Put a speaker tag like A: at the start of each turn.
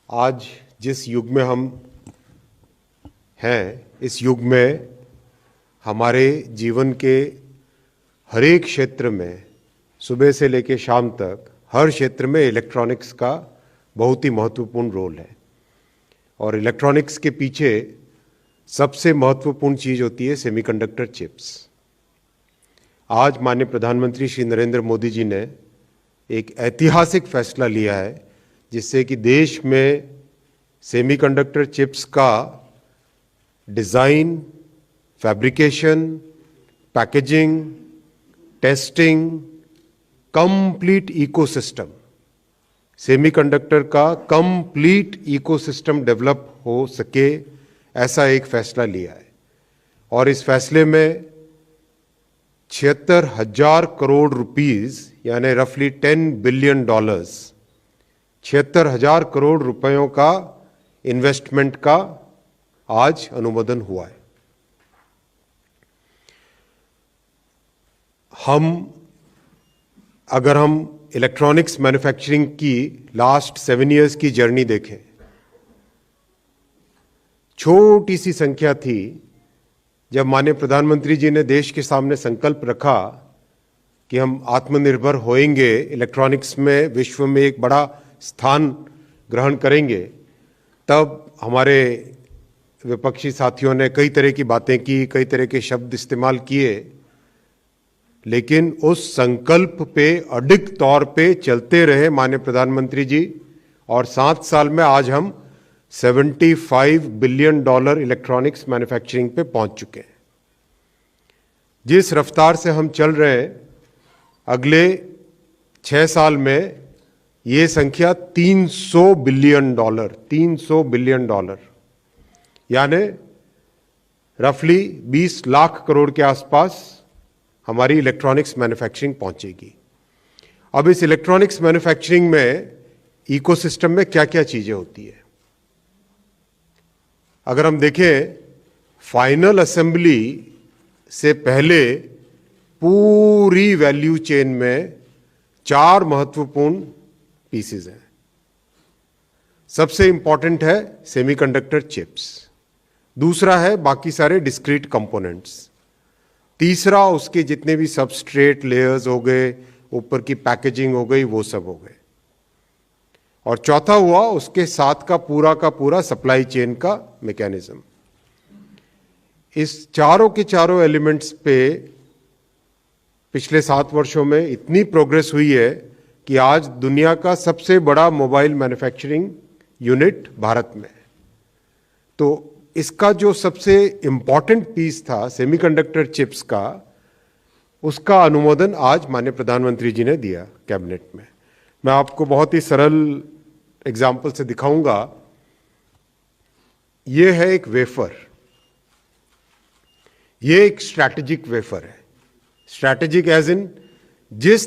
A: आज जिस युग में हम हैं, इस युग में हमारे जीवन के हर एक क्षेत्र में सुबह से लेकर शाम तक हर क्षेत्र में इलेक्ट्रॉनिक्स का बहुत ही महत्वपूर्ण रोल है। और इलेक्ट्रॉनिक्स के पीछे सबसे महत्वपूर्ण चीज़ होती है सेमीकंडक्टर चिप्स। आज माननीय प्रधानमंत्री श्री नरेंद्र मोदी जी ने एक ऐतिहासिक फैसला लिया है जिससे कि देश में सेमीकंडक्टर चिप्स का design, fabrication, packaging, testing, complete ecosystem, semiconductor का कंप्लीट इकोसिस्टम डेवलप हो सके, ऐसा एक फैसला लिया है। और इस फैसले में 76,000 करोड़ रुपीस यानी रफली $10 बिलियन, 76,000 करोड़ रुपयों का इन्वेस्टमेंट का आज अनुमोदन हुआ है। अगर हम इलेक्ट्रॉनिक्स मैन्युफैक्चरिंग की लास्ट 7 इयर्स की जर्नी देखें, छोटी सी संख्या थी जब माननीय प्रधानमंत्री जी ने देश के सामने संकल्प रखा कि हम आत्मनिर्भर होएंगे, इलेक्ट्रॉनिक्स में विश्व में एक बड़ा स्थान ग्रहण करेंगे। तब हमारे विपक्षी साथियों ने कई तरह की बातें की, कई तरह के शब्द इस्तेमाल किए, लेकिन उस संकल्प पे अडिग तौर पे चलते रहे माननीय प्रधानमंत्री जी। और 7 साल में आज हम $75 बिलियन इलेक्ट्रॉनिक्स मैन्युफैक्चरिंग पे पहुंच चुके हैं। जिस रफ्तार से हम चल रहे हैं, अगले 6 साल में ये संख्या $300 बिलियन यानी रफली 20 लाख करोड़ के आसपास हमारी इलेक्ट्रॉनिक्स मैन्युफैक्चरिंग पहुंचेगी। अब इस इलेक्ट्रॉनिक्स मैन्युफैक्चरिंग में इकोसिस्टम में क्या क्या चीजें होती है, अगर हम देखें, फाइनल असेंबली से पहले पूरी वैल्यू चेन में 4 महत्वपूर्ण पीसेस हैं। सबसे इंपॉर्टेंट है सेमीकंडक्टर चिप्स, दूसरा है बाकी सारे डिस्क्रीट कंपोनेंट्स, तीसरा उसके जितने भी सबस्ट्रेट लेयर्स हो गए, ऊपर की पैकेजिंग हो गई, वो सब हो गए, और चौथा हुआ उसके साथ का पूरा सप्लाई चेन का मैकेनिज्म। इस चारों के चारों एलिमेंट्स पे पिछले 7 वर्षों में इतनी प्रोग्रेस हुई है कि आज दुनिया का सबसे बड़ा मोबाइल मैन्युफैक्चरिंग यूनिट भारत में है। तो इसका जो सबसे इंपॉर्टेंट पीस था सेमीकंडक्टर चिप्स का, उसका अनुमोदन आज माननीय प्रधानमंत्री जी ने दिया कैबिनेट में। मैं आपको बहुत ही सरल एग्जाम्पल से दिखाऊंगा। ये है एक वेफर, ये एक स्ट्रैटेजिक वेफर है। स्ट्रैटेजिक एज इन जिस